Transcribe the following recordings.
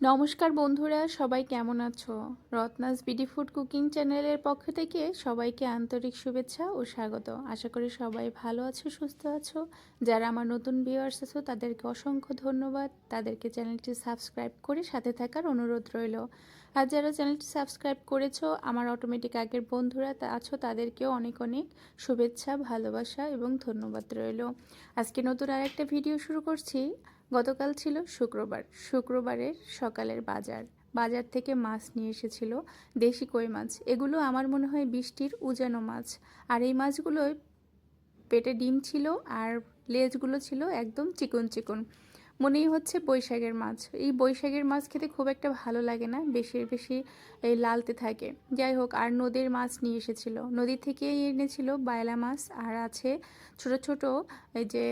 নমস্কার বন্ধুরা, সবাই কেমন আছো? রত্নাস বিডি ফুড কুকিং চ্যানেলের পক্ষ থেকে সবাইকে আন্তরিক শুভেচ্ছা ও স্বাগত। আশা করি সবাই ভালো আছো, সুস্থ আছো। যারা আমার নতুন ভিউয়ার্স আছো তাদেরকে অসংখ্য ধন্যবাদ। তাদেরকে চ্যানেলটি সাবস্ক্রাইব করে সাথে থাকার অনুরোধ রইল। আর যারা চ্যানেলটি সাবস্ক্রাইব করেছো, আমার অটোমেটিক আগের বন্ধুরা আছো, তাদেরকেও অনেক অনেক শুভেচ্ছা, ভালোবাসা এবং ধন্যবাদ রইল। আজকে নতুন আরেকটা ভিডিও শুরু করছি। গতকাল ছিল শুক্রবারের সকালের বাজার থেকে মাছ নিয়ে এসেছিল, দেশি কই মাছ। এগুলো আমার মনে হয় বৃষ্টির উজানো মাছ। আর এই মাছগুলোয় পেটে ডিম ছিল আর লেজগুলো ছিল একদম চিকন চিকন। মনেই হচ্ছে বৈশাখের মাছ। এই বৈশাখের মাছ খেতে খুব একটা ভালো লাগে না, বেশি বেশি এই লালতে থাকে। যাই হোক, আর নদীর মাছ নিয়ে এসেছিল, নদী থেকেই এনেছিল বায়লা মাছ। আর আছে ছোট ছোট এই যে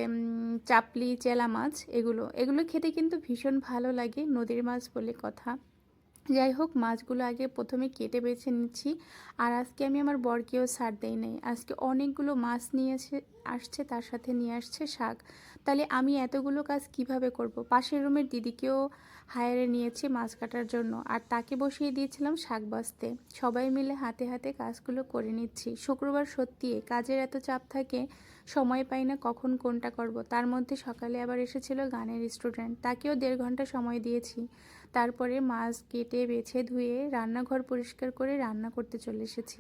চাপলি, চেলা মাছ। এগুলো এগুলো খেতে কিন্তু ভীষণ ভালো লাগে, নদীর মাছ বলে কথা। যাই হোক, মাছগুলো আগে প্রথমে কেটে বেছে নিচ্ছি। আর আজকে আমি আমার বরকেও ছাড় দেই নাই। আজকে অনেকগুলো মাছ নিয়ে আসছে, তার সাথে নিয়ে আসছে শাক। তাহলে আমি এতগুলো কাজ কিভাবে করব? পাশের রুমের দিদিকেও হায়ারে নিয়েছি মাছ কাটার জন্য, আর তাকে বসিয়ে দিয়েছিলাম শাক বাছতে। সবাই মিলে হাতে হাতে কাজগুলো করে নিচ্ছি। শুক্রবার সত্যি কাজের এত চাপ থাকে, সময় পাই না কখন কোনটা করব। তার মধ্যে সকালে আবার এসেছিল গানের স্টুডেন্ট, তাকেও 1.5 ঘন্টা সময় দিয়েছি। তারপরে মাছ কেটে বেছে ধুয়ে রান্নাঘর পরিষ্কার করে রান্না করতে চলে এসেছি।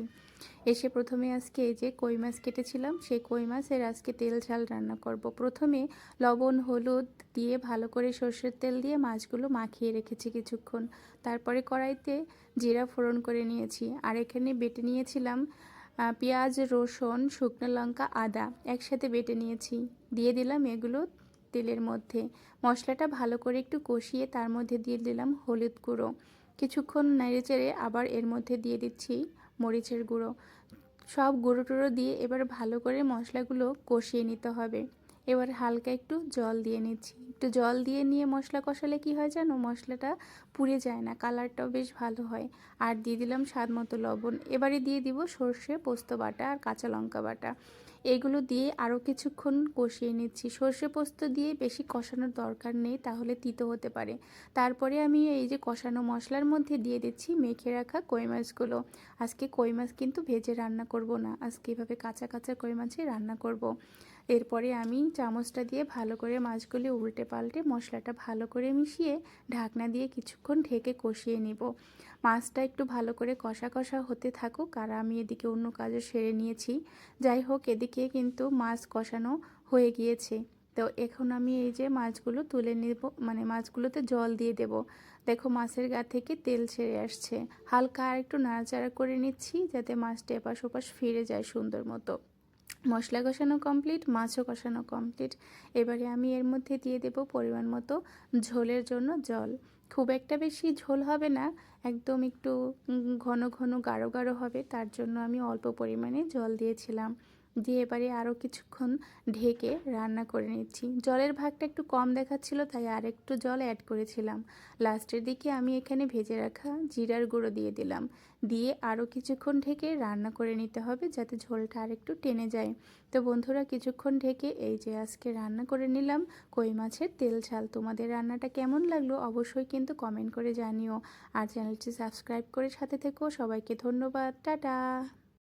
এসে প্রথমে আজকে এই যে কই মাছ কেটেছিলাম, সেই কই মাছের আজকে তেল ঝাল রান্না করব। প্রথমে লবণ হলুদ দিয়ে ভালো করে সর্ষের তেল দিয়ে মাছগুলো মাখিয়ে রেখেছি কিছুক্ষণ। তারপরে কড়াইতে জিরা ফোড়ন করে নিয়েছি। আর এখানে বেটে নিয়েছিলাম পেঁয়াজ, রসুন, শুকনো লঙ্কা, আদা একসাথে বেটে নিয়েছি। দিয়ে দিলাম এগুলো তেলের মধ্যে। মশলাটা ভালো করে একটু কষিয়ে তার মধ্যে দিয়ে দিলাম হলুদ গুঁড়ো। কিছুক্ষণ নেড়েচেড়ে আবার এর মধ্যে দিয়ে দিচ্ছি মরিচের গুঁড়ো। সব গুঁড়ো টুড়ো দিয়ে এবার ভালো করে মশলাগুলো কষিয়ে নিতে হবে। এবার হালকা একটু জল দিয়ে নিচ্ছি। একটু জল দিয়ে নিয়ে মশলা কষালে কি হয় জানো, মশলাটা পুড়ে যায় না, কালারটাও বেশ ভালো হয়। আর দিয়ে দিলাম স্বাদ মতো লবণ। এবারে দিয়ে দিব সর্ষে পোস্ত বাটা আর কাঁচা লঙ্কা বাটা। এগুলো দিয়ে আরও কিছুক্ষণ কষিয়ে নিচ্ছি। সর্ষে পোস্ত দিয়ে বেশি কষানোর দরকার নেই, তাহলে তিতো হতে পারে। তারপরে আমি এই যে কষানো মশলার মধ্যে দিয়ে দিচ্ছি মেখে রাখা কই মাছগুলো। আজকে কই মাছ কিন্তু ভেজে রান্না করব না, আজকে এভাবে কাঁচা কাঁচা কই মাছই রান্না করব। এরপরে আমি চামচটা দিয়ে ভালো করে মাছগুলি উল্টে পাল্টে মশলাটা ভালো করে মিশিয়ে ঢাকনা দিয়ে কিছুক্ষণ ঢেকে কষিয়ে নিব। মাছটা একটু ভালো করে কষা কষা হতে থাকুক, আর আমি এদিকে অন্য কাজও সেরে নিয়েছি। যাই হোক, এদিকে কিন্তু মাছ কষানো হয়ে গিয়েছে। তো এখন আমি এই যে মাছগুলো তুলে নেব, মানে মাছগুলোতে জল দিয়ে দেব। দেখো মাছের গা থেকে তেল ছেড়ে আসছে। হালকা আর একটু নাড়াচাড়া করে নিচ্ছি যাতে মাছটা এপাশ ওপাশ ফিরে যায় সুন্দর মতো। মশলা কষানো কমপ্লিট, মাছও কষানো কমপ্লিট। এবারে আমি এর মধ্যে দিয়ে দেব পরিমাণ মতো ঝোলের জন্য জল। খুব একটা বেশি ঝোল হবে না, একদম একটু ঘন ঘন গাঢ় গাঢ় হবে, তার জন্য আমি অল্প পরিমাণে জল দিয়েছিলাম। দিয়ে এবারে আরও কিছুক্ষণ ঢেকে রান্না করে নিচ্ছি। জলের ভাগটা একটু কম দেখাচ্ছিল, তাই আর একটু জল অ্যাড করেছিলাম। লাস্টের দিকে আমি এখানে ভেজে রাখা জিরার গুঁড়ো দিয়ে দিলাম। দিয়ে আরও কিছুক্ষণ ঢেকে রান্না করে নিতে হবে যাতে ঝোলটা আর একটু টেনে যায়। তো বন্ধুরা, কিছুক্ষণ ঢেকে এই যে আজকে রান্না করে নিলাম কই মাছের তেল ঝাল। তোমাদের রান্নাটা কেমন লাগলো অবশ্যই কিন্তু কমেন্ট করে জানিও। আর চ্যানেলটি সাবস্ক্রাইব করে সাথে থেকো। সবাইকে ধন্যবাদ, টাটা।